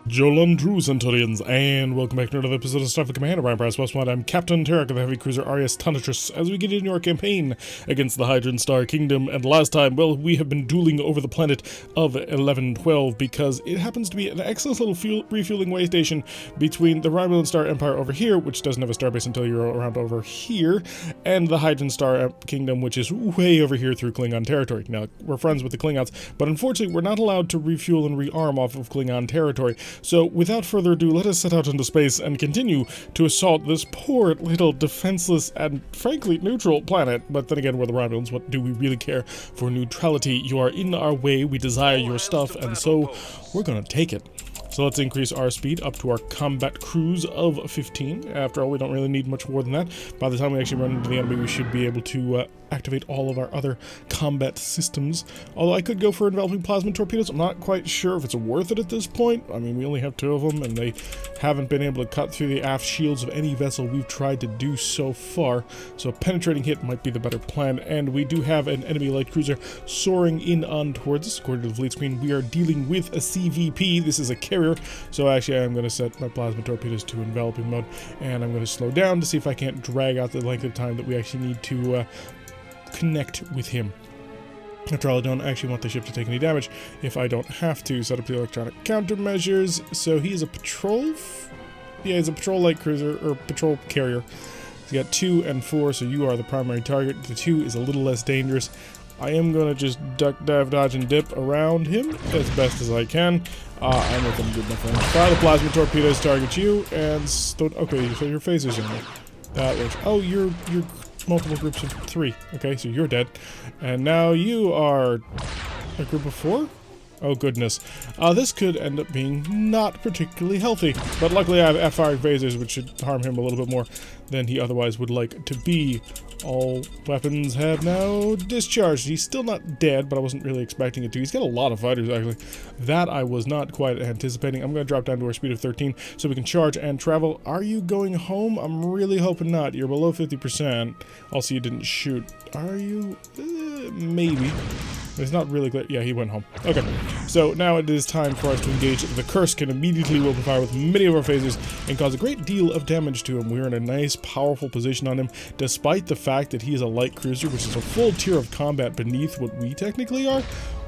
Jolan Tru Centurions, and welcome back to another episode of Starfleet Command, Orion Pirates Mod. I'm Captain Tarek of the heavy cruiser Arius Tanatrus, as we get into our campaign against the Hydran Star Kingdom. And last time, well, we have been dueling over the planet of 1112 because it happens to be an excellent little refueling way station between the Romulan Star Empire over here, which doesn't have a starbase until you're around over here, and the Hydran Star Kingdom, which is way over here through Klingon territory. Now, we're friends with the Klingons, but unfortunately, we're not allowed to refuel and rearm off of Klingon territory. So, without further ado, let us set out into space and continue to assault this poor little defenseless and frankly neutral planet. But then again, we're the Romulans. What do we really care for neutrality? You are in our way. We desire your stuff, and so we're gonna take it. So let's increase our speed up to our combat cruise of 15. After all, we don't really need much more than that. By the time we actually run into the enemy, we should be able to activate all of our other combat systems. Although I could go for enveloping plasma torpedoes. I'm not quite sure if it's worth it at this point. I mean, we only have 2 of them, and they haven't been able to cut through the aft shields of any vessel we've tried to do so far. So a penetrating hit might be the better plan. And we do have an enemy light cruiser soaring in on towards us. According to the fleet screen, we are dealing with a CVP. This is a carrier. So actually, I'm going to set my plasma torpedoes to enveloping mode, and I'm going to slow down to see if I can't drag out the length of time that we actually need to connect with him. After all, I don't actually want the ship to take any damage if I don't have to. Set up the electronic countermeasures. So he's a patrol... Yeah, he's a patrol light cruiser, or patrol carrier. He's got 2 and 4, so you are the primary target. The 2 is a little less dangerous. I am going to just duck, dive, dodge, and dip around him as best as I can. I'm with him good, my friend. Fire the plasma torpedoes, target you, and... Okay, so your phasers in there. That works. Oh, you're multiple groups of 3. Okay, so you're dead. And now you are a group of 4? Oh, goodness. This could end up being not particularly healthy. But luckily I have firing phasers, which should harm him a little bit more than he otherwise would like to be. All weapons have now discharged. He's still not dead, but I wasn't really expecting it to. He's got a lot of fighters, actually. That I was not quite anticipating. I'm going to drop down to our speed of 13 so we can charge and travel. Are you going home? I'm really hoping not. You're below 50%. Also, you didn't shoot. Are you? Maybe. It's not really clear. Yeah, he went home. Okay, so now it is time for us to engage. The Curse can immediately open fire with many of our phasers and cause a great deal of damage to him. We're in a nice, powerful position on him, despite the fact that he is a light cruiser, which is a full tier of combat beneath what we technically are.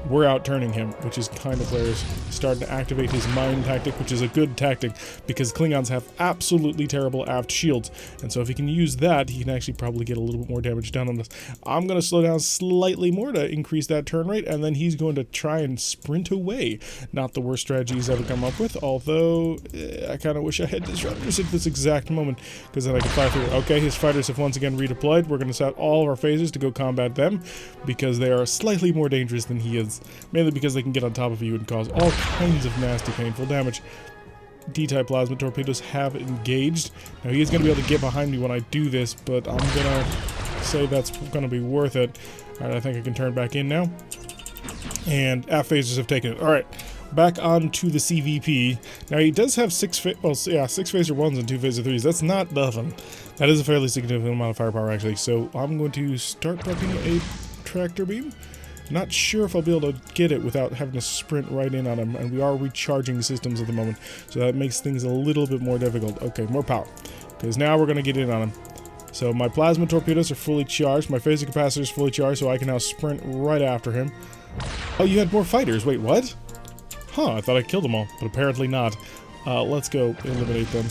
We're out-turning him, which is kind of hilarious. Starting to activate his mine tactic, which is a good tactic, because Klingons have absolutely terrible aft shields. And so if he can use that, he can actually probably get a little bit more damage done on us. I'm going to slow down slightly more to increase that turn rate, and then he's going to try and sprint away. Not the worst strategy he's ever come up with, although I kind of wish I had disruptors at this exact moment, because then I could fire through. Okay, his fighters have once again redeployed. We're going to set all of our phasers to go combat them, because they are slightly more dangerous than he is. Mainly because they can get on top of you and cause all kinds of nasty, painful damage. D-type plasma torpedoes have engaged. Now he is going to be able to get behind me when I do this, but I'm going to say that's going to be worth it. Alright, I think I can turn back in now. And aft phasers have taken it. Alright, back on to the CVP. Now he does have 6 phaser 1s and 2 phaser 3s. That's not nothing. That is a fairly significant amount of firepower, actually. So I'm going to start prepping a tractor beam. Not sure if I'll be able to get it without having to sprint right in on him, and we are recharging systems at the moment, so that makes things a little bit more difficult. Okay, more power, because now we're going to get in on him. So my plasma torpedoes are fully charged, my phaser capacitor is fully charged, so I can now sprint right after him. Oh, you had more fighters. Wait, what? Huh, I thought I killed them all, but apparently not. Let's go eliminate them.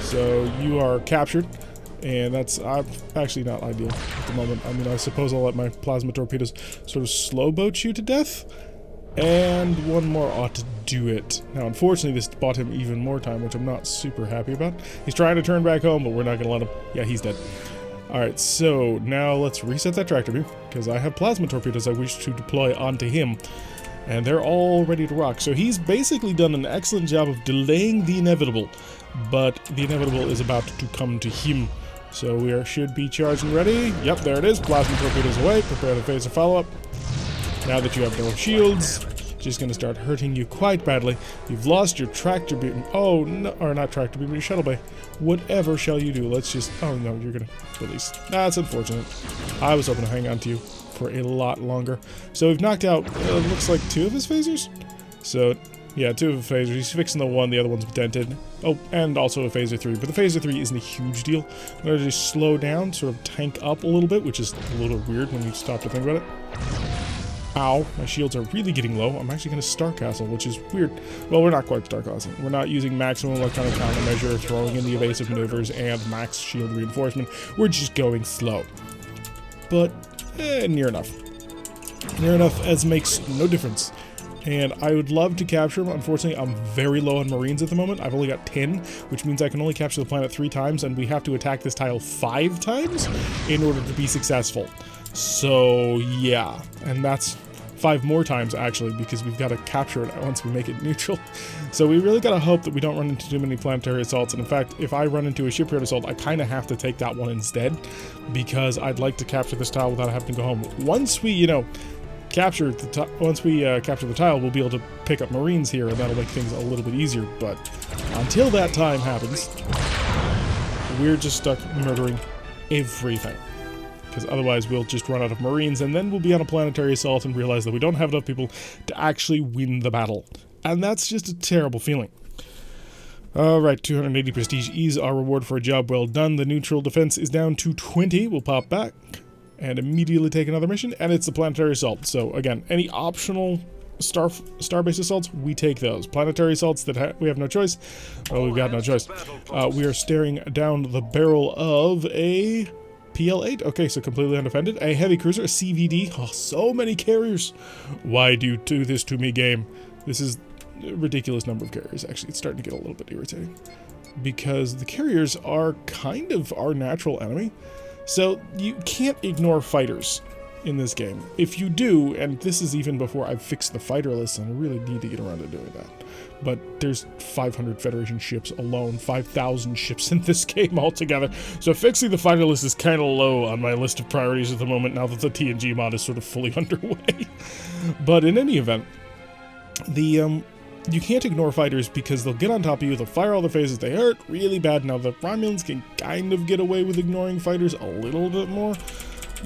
So you are captured. And that's actually not ideal at the moment. I mean, I suppose I'll let my plasma torpedoes sort of slow boat you to death. And one more ought to do it. Now, unfortunately, this bought him even more time, which I'm not super happy about. He's trying to turn back home, but we're not going to let him. Yeah, he's dead. Alright, so now let's reset that tractor beam, because I have plasma torpedoes I wish to deploy onto him. And they're all ready to rock. So he's basically done an excellent job of delaying the inevitable. But the inevitable is about to come to him. So we should be charged and ready. Yep, there it is. Plasma torpedoes away. Prepare the phaser follow-up. Now that you have no shields, just going to start hurting you quite badly. You've lost your tractor beam. Oh, no, or not tractor beam, your shuttle bay. Whatever shall you do? Let's just... Oh, no, you're going to release. That's unfortunate. I was hoping to hang on to you for a lot longer. So we've knocked out, looks like 2 of his phasers. So Yeah, 2 of a phaser. He's fixing the one, the other one's dented. Oh, and also a phaser 3. But the phaser 3 isn't a huge deal. I'm going to just slow down, sort of tank up a little bit, which is a little weird when you stop to think about it. Ow, my shields are really getting low. I'm actually going to Star Castle, which is weird. Well, we're not quite Star Castle. We're not using maximum electronic countermeasure, throwing in the evasive maneuvers, and max shield reinforcement. We're just going slow. But, near enough. Near enough as makes no difference. And I would love to capture them. Unfortunately, I'm very low on Marines at the moment. I've only got 10, which means I can only capture the planet 3 times, and we have to attack this tile 5 times in order to be successful. So, yeah. And that's 5 more times, actually, because we've got to capture it once we make it neutral. So we really got to hope that we don't run into too many planetary assaults. And in fact, if I run into a shipyard assault, I kind of have to take that one instead, because I'd like to capture this tile without having to go home. Once we, you know, capture the tile, we'll be able to pick up Marines here, and that'll make things a little bit easier. But until that time happens, we're just stuck murdering everything, because otherwise we'll just run out of Marines, and then we'll be on a planetary assault and realize that we don't have enough people to actually win the battle, and that's just a terrible feeling. Alright, 280 prestige is our reward for a job well done. The neutral defense is down to 20. We'll pop back and immediately take another mission, and it's the planetary assault. So again, any optional starbase assaults, we take those. Planetary assaults that we have no choice, well, we've got no choice. We are staring down the barrel of a PL-8. Okay, so completely undefended. A heavy cruiser, a CVD. Oh, so many carriers. Why do you do this to me, game? This is a ridiculous number of carriers. Actually, it's starting to get a little bit irritating, because the carriers are kind of our natural enemy. So you can't ignore fighters in this game. If you do, and this is even before I've fixed the fighter list, and I really need to get around to doing that. But there's 500 Federation ships alone, 5,000 ships in this game altogether. So fixing the fighter list is kind of low on my list of priorities at the moment, now that the TNG mod is sort of fully underway. But in any event, you can't ignore fighters, because they'll get on top of you, they'll fire all their phases, they hurt really bad. Now, the Romulans can kind of get away with ignoring fighters a little bit more,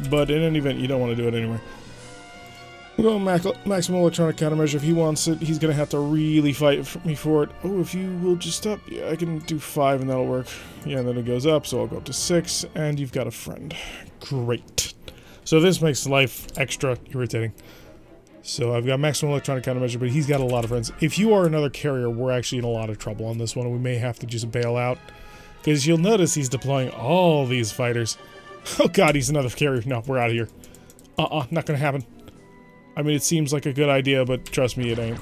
but in any event, you don't want to do it anyway. We'll go maximum electronic countermeasure. If he wants it, he's going to have to really fight me for it. Oh, if you will just stop. Yeah, I can do 5 and that'll work. Yeah, and then it goes up, so I'll go up to 6, and you've got a friend. Great. So this makes life extra irritating. So I've got maximum electronic countermeasure, but he's got a lot of friends. If you are another carrier, we're actually in a lot of trouble on this one. We may have to just bail out, because you'll notice he's deploying all these fighters. Oh god, he's another carrier. No, we're out of here. Not gonna happen. I mean, it seems like a good idea, but trust me, it ain't.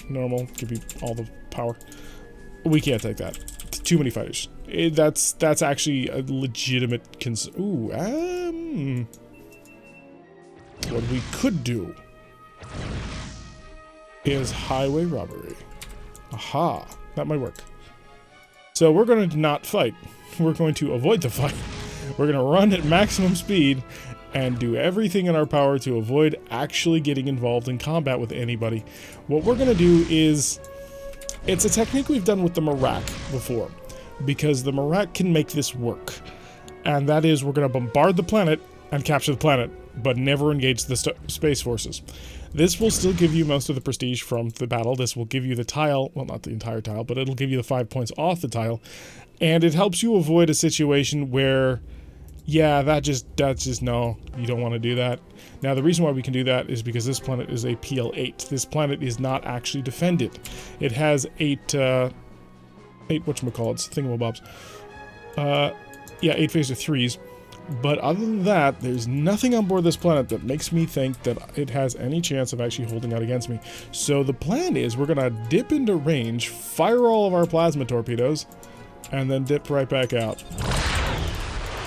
Normal, give you all the power. We can't take that. Too many fighters. That's actually a legitimate concern. Ooh, what we could do is highway robbery. Aha, that might work. So we're going to not fight. We're going to avoid the fight. We're going to run at maximum speed and do everything in our power to avoid actually getting involved in combat with anybody. What we're going to do is, it's a technique we've done with the Marak before, because the Marak can make this work. And that is, we're going to bombard the planet and capture the planet, but never engage the space forces. This will still give you most of the prestige from the battle. This will give you the tile, well, not the entire tile, but it'll give you the 5 points off the tile. And it helps you avoid a situation where, yeah, that's just no, you don't want to do that. Now, the reason why we can do that is because this planet is a PL-8. This planet is not actually defended. It has 8 whatchamacallits, thingamabobs. 8 phaser 3s. But other than that, there's nothing on board this planet that makes me think that it has any chance of actually holding out against me. So the plan is, we're going to dip into range, fire all of our plasma torpedoes, and then dip right back out.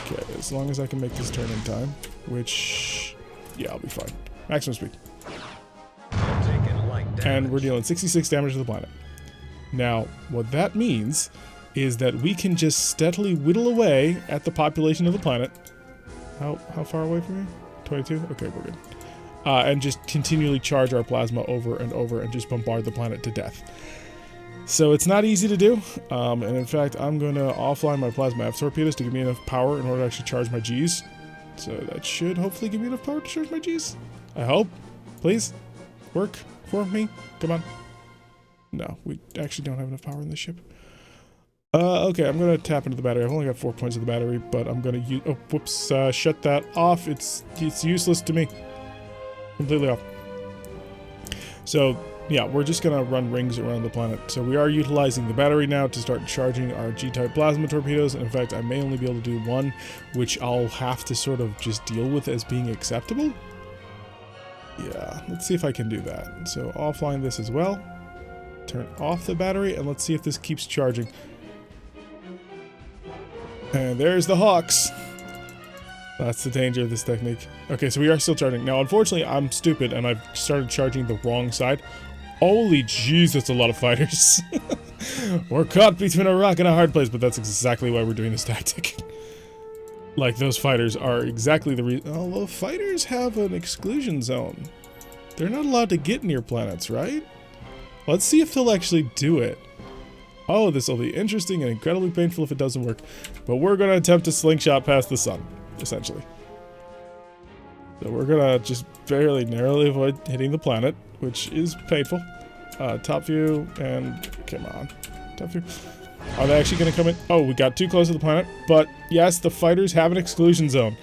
Okay, as long as I can make this turn in time, which, yeah, I'll be fine. Maximum speed. And we're dealing 66 damage to the planet. Now, what that means is that we can just steadily whittle away at the population of the planet. How far away from you? 22? Okay, we're good. And just continually charge our plasma over and over and just bombard the planet to death. So it's not easy to do, and in fact, I'm going to offline my plasma F torpedoes to give me enough power in order to actually charge my Gs. So that should hopefully give me enough power to charge my Gs. I hope. Please. Work for me. Come on. No, we actually don't have enough power in this ship. Okay, I'm gonna tap into the battery. I've only got 4 points of the battery, but I'm gonna use... Oh, whoops, shut that off. It's useless to me. Completely off. So, yeah, we're just gonna run rings around the planet. So we are utilizing the battery now to start charging our G-type plasma torpedoes. And in fact, I may only be able to do one, which I'll have to sort of just deal with as being acceptable. Yeah, let's see if I can do that. So offline this as well. Turn off the battery, and let's see if this keeps charging. And there's the Hawks. That's the danger of this technique. Okay, so we are still charging. Now, unfortunately, I'm stupid, and I've started charging the wrong side. Holy jeez, that's a lot of fighters. We're caught between a rock and a hard place, but that's exactly why we're doing this tactic. Like, those fighters are exactly the reason. Although fighters have an exclusion zone. They're not allowed to get near planets, right? Let's see if they'll actually do it. Oh, this will be interesting and incredibly painful if it doesn't work. But we're going to attempt to slingshot past the sun, essentially. So we're going to just barely narrowly avoid hitting the planet, which is painful. Top view, and come on. Top view. Are they actually going to come in? Oh, we got too close to the planet. But yes, the fighters have an exclusion zone.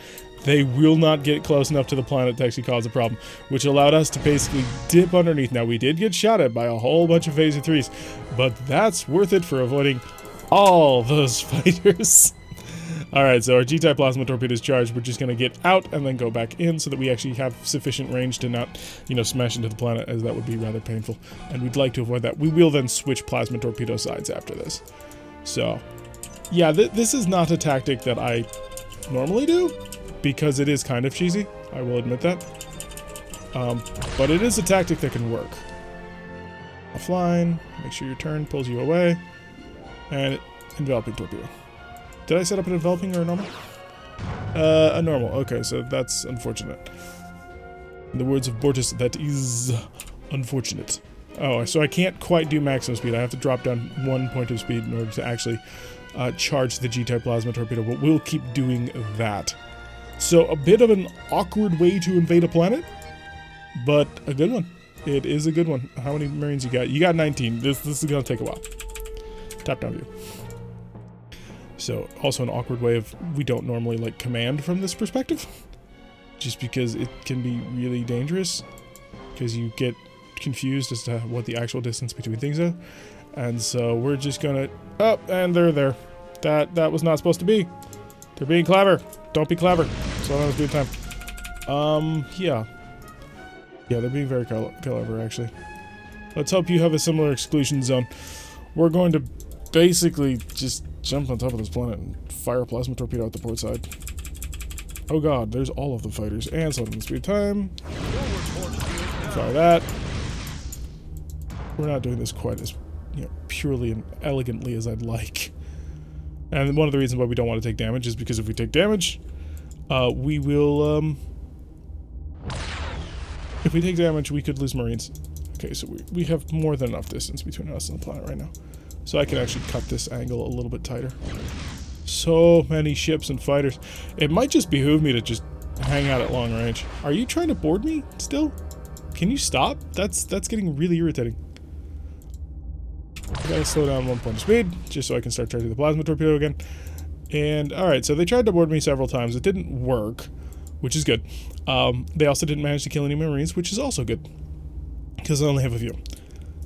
They will not get close enough to the planet to actually cause a problem, which allowed us to basically dip underneath. Now, we did get shot at by a whole bunch of Phaser 3s, but that's worth it for avoiding all those fighters. Alright, so our G-type plasma torpedo is charged. We're just going to get out and then go back in so that we actually have sufficient range to not, you know, smash into the planet, as that would be rather painful. And we'd like to avoid that. We will then switch plasma torpedo sides after this. So, yeah, this is not a tactic that I normally do, because it is kind of cheesy, I will admit that. But it is a tactic that can work. Offline, make sure your turn pulls you away, and enveloping torpedo. Did I set up an enveloping or a normal? A normal, okay, so that's unfortunate. In the words of Borges, that is unfortunate. Oh, so I can't quite do maximum speed. I have to drop down 1 point of speed in order to actually charge the G-type plasma torpedo, but we'll keep doing that. So a bit of an awkward way to invade a planet, but a good one. It is a good one. How many Marines you got? You got 19. This is going to take a while. Top-down view. So also an awkward way of, we don't normally like command from this perspective, just because it can be really dangerous, because you get confused as to what the actual distance between things are. And so we're just going to, oh, and they're there. That was not supposed to be. They're being clever. Don't be clever. That's what I was doing time. Yeah. Yeah, they're being very clever, actually. Let's hope you have a similar exclusion zone. We're going to basically just jump on top of this planet and fire a plasma torpedo at the port side. Oh god, there's all of the fighters. And something speed time. Fire that. We're not doing this quite as, you know, purely and elegantly as I'd like. And one of the reasons why we don't want to take damage is because if we take damage, we will, if we take damage, we could lose Marines. Okay, so we have more than enough distance between us and the planet right now. So I can actually cut this angle a little bit tighter. So many ships and fighters. It might just behoove me to just hang out at long range. Are you trying to board me still? Can you stop? That's getting really irritating. I gotta slow down 1 point of speed, just so I can start charging the plasma torpedo again. And, alright, so they tried to board me several times. It didn't work, which is good. They also didn't manage to kill any Marines, which is also good, because I only have a few.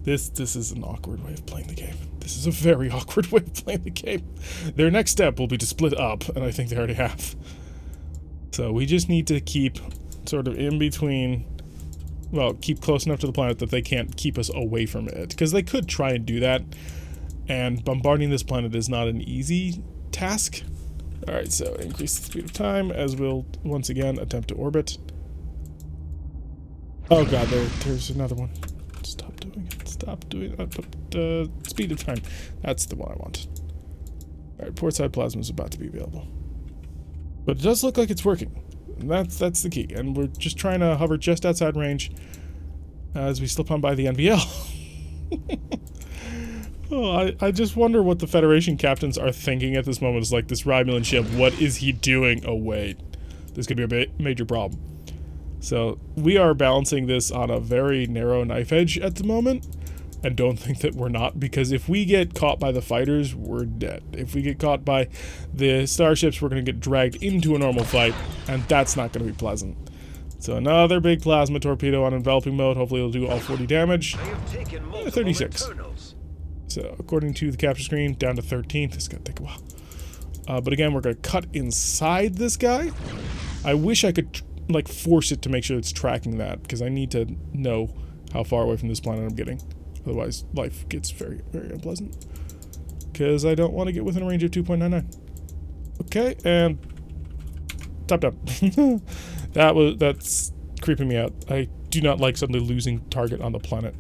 This is an awkward way of playing the game. This is a very awkward way of playing the game. Their next step will be to split up, and I think they already have. So we just need to keep sort of in between... Well, keep close enough to the planet that they can't keep us away from it. Because they could try and do that. And bombarding this planet is not an easy task. Alright, so increase the speed of time as we'll once again attempt to orbit. Oh god, there's another one. Stop doing it. Stop doing it. Speed of time. That's the one I want. Alright, port side plasma is about to be available. But it does look like it's working. That's the key, and we're just trying to hover just outside range as we slip on by the NVL. Oh, I just wonder what the Federation captains are thinking at this moment. It's like, this Romulan ship, what is he doing? Oh wait, this could be a major problem. So we are balancing this on a very narrow knife edge at the moment, and don't think that we're not, because if we get caught by the fighters, we're dead. If we get caught by the starships, we're going to get dragged into a normal fight, and that's not going to be pleasant. So another big plasma torpedo on enveloping mode. Hopefully it'll do all 40 damage. 36. So according to the capture screen, down to 13th. This is going to take a while. But again, we're going to cut inside this guy. I wish I could like force it to make sure it's tracking that, because I need to know how far away from this planet I'm getting. Otherwise, life gets very, very unpleasant. Because I don't want to get within a range of 2.99. Okay, and top down. That's creeping me out. I do not like suddenly losing target on the planet.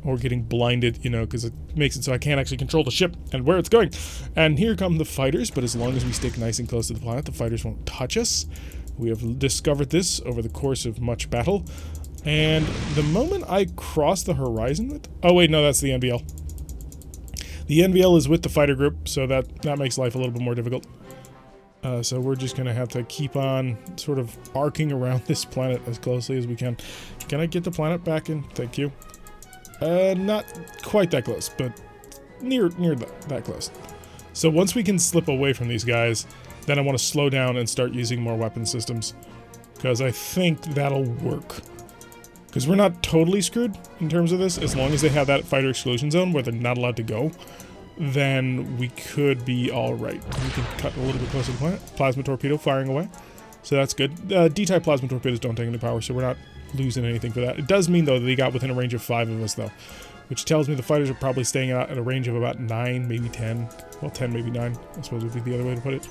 Or getting blinded, you know, because it makes it so I can't actually control the ship and where it's going. And here come the fighters, but as long as we stick nice and close to the planet, the fighters won't touch us. We have discovered this over the course of much battle. And the moment I cross the horizon with... Oh wait, no, that's the NVL. The NVL is with the fighter group, so that makes life a little bit more difficult. So we're just going to have to keep on sort of arcing around this planet as closely as we can. Can I get the planet back in? Thank you. Not quite that close, but near that close. So once we can slip away from these guys, then I want to slow down and start using more weapon systems, because I think that'll work. Because we're not totally screwed in terms of this. As long as they have that fighter exclusion zone where they're not allowed to go, then we could be alright. We can cut a little bit closer to the planet. Plasma torpedo firing away. So that's good. D-type plasma torpedoes don't take any power, so we're not losing anything for that. It does mean, though, that they got within a range of 5 of us, though. Which tells me the fighters are probably staying out at a range of about 9, maybe 10. Well, 10, maybe 9, I suppose would be the other way to put it.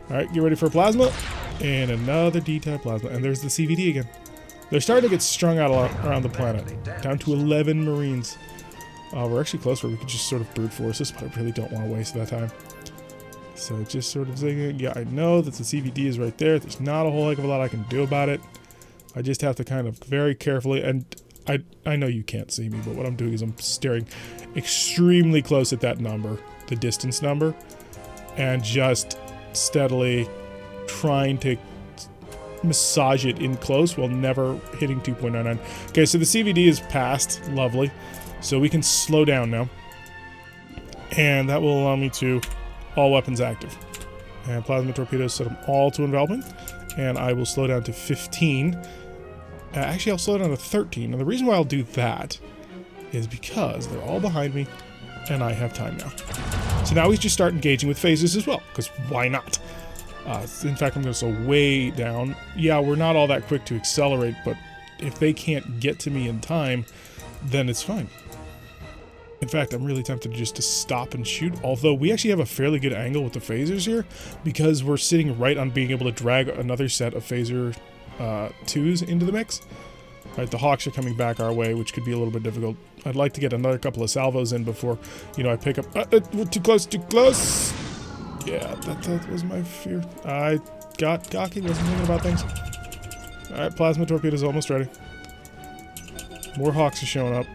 Alright, get ready for a plasma. And another D-type plasma. And there's the CVD again. They're starting to get strung out around the planet. Down to 11 Marines. We're actually close where we could just sort of brute force this, but I really don't want to waste that time. So just sort of saying, yeah, I know that the CVD is right there. There's not a whole heck of a lot I can do about it. I just have to kind of very carefully, and I know you can't see me, but what I'm doing is I'm staring extremely close at that number, the distance number, and just steadily trying to massage it in close while never hitting 2.99. Okay, so the CVD is passed. Lovely. So we can slow down now. And that will allow me to all weapons active. And plasma torpedoes, set them all to enveloping. And I will slow down to 15. Actually, I'll slow down to 13. And the reason why I'll do that is because they're all behind me and I have time now. So now we just start engaging with phases as well, because why not? In fact, I'm going to slow way down. Yeah, we're not all that quick to accelerate, but if they can't get to me in time, then it's fine. In fact, I'm really tempted just to stop and shoot, although we actually have a fairly good angle with the phasers here, because we're sitting right on being able to drag another set of phaser 2s into the mix. Right, the Hawks are coming back our way, which could be a little bit difficult. I'd like to get another couple of salvos in before, you know, I pick up... too close, too close! Yeah, that was my fear. I got cocky, wasn't thinking about things. Alright, plasma torpedo's almost ready. More Hawks are showing up.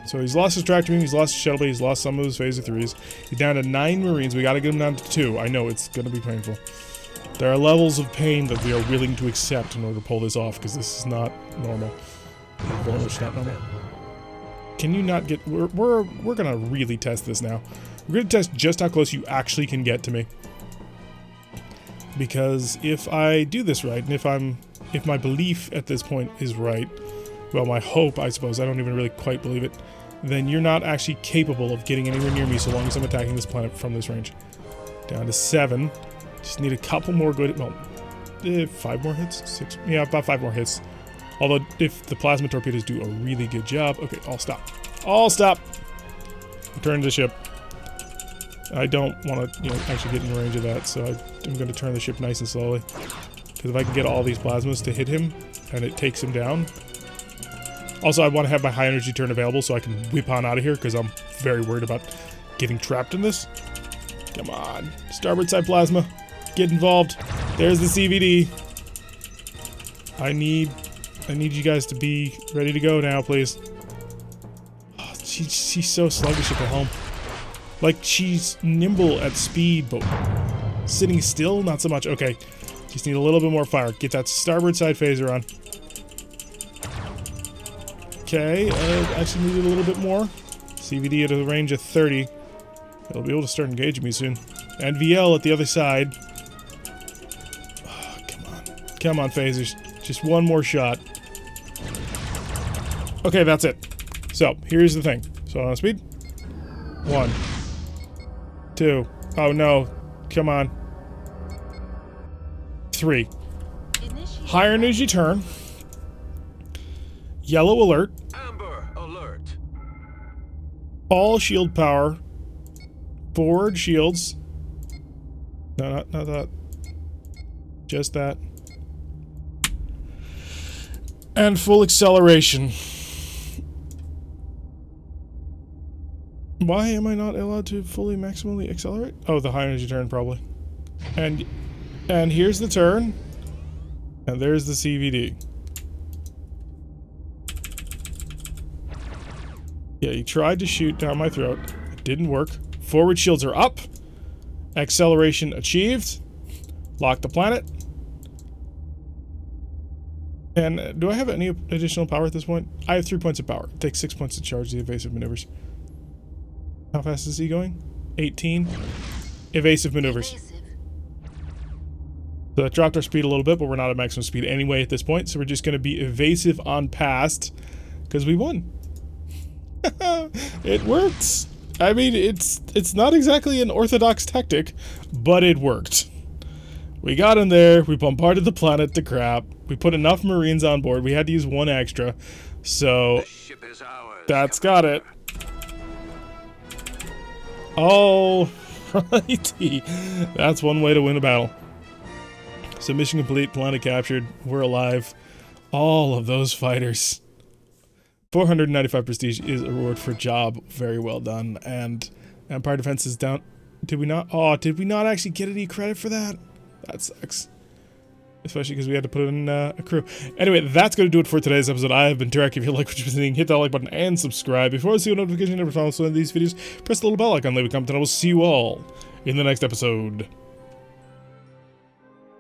So he's lost his tractor beam, he's lost his shuttle, he's lost some of his phaser 3s. He's down to 9 Marines. We gotta get him down to 2. I know, it's gonna be painful. There are levels of pain that we are willing to accept in order to pull this off, because this is not normal. Very much not normal. Can you not get... We're gonna really test this now. We're gonna test just how close you actually can get to me. Because if I do this right, and if my belief at this point is right, well, my hope, I suppose, I don't even really quite believe it, then you're not actually capable of getting anywhere near me so long as I'm attacking this planet from this range. Down to 7. Just need a couple more good... Well, 5 more hits? 6? Yeah, about 5 more hits. Although, if the plasma torpedoes do a really good job... Okay, I'll stop. I'll stop! Return to the ship. I don't want to, you know, actually get in range of that, so I'm going to turn the ship nice and slowly. Because if I can get all these plasmas to hit him, and it takes him down... Also, I want to have my high energy turn available so I can whip on out of here, because I'm very worried about getting trapped in this. Come on. Starboard side plasma. Get involved. There's the CVD. I need you guys to be ready to go now, please. Oh, she's so sluggish at the helm. Like, she's nimble at speed, but sitting still, not so much. Okay, just need a little bit more fire. Get that starboard side phaser on. Okay, actually needed a little bit more. CVD at a range of 30. It'll be able to start engaging me soon. And VL at the other side. Oh, come on. Come on, phasers. Just one more shot. Okay, that's it. So, here's the thing. So, on speed. 1. 2. Oh, no. Come on. 3. Higher energy turn. Yellow alert. Amber alert. All shield power. Forward shields. No, not that. Just that. And full acceleration. Why am I not allowed to fully maximally accelerate? Oh, the high energy turn probably. And here's the turn. And there's the CVD. Yeah, he tried to shoot down my throat. It didn't work. Forward shields are up. Acceleration achieved. Lock the planet. And do I have any additional power at this point? I have 3 points of power. It takes 6 points to charge the evasive maneuvers. How fast is he going? 18. Evasive maneuvers. So that dropped our speed a little bit, but we're not at maximum speed anyway at this point, so we're just going to be evasive on past, because we won. It works. I mean, it's not exactly an orthodox tactic, but it worked. We got in there, we bombarded the planet to crap, we put enough Marines on board, we had to use 1 extra, so that's got it. Oh, righty. That's one way to win a battle. So mission complete, planet captured, we're alive. All of those fighters. 495 prestige is a reward for job very well done, and Empire Defense is down. Did we not? Oh, did we not actually get any credit for that? That sucks. Especially because we had to put in a crew. Anyway, that's going to do it for today's episode. I have been Tarek. If you like what you've been seeing, hit that like button and subscribe. Before I see a notification every time I post one of these videos, press the little bell icon, leave a comment, and I will see you all in the next episode.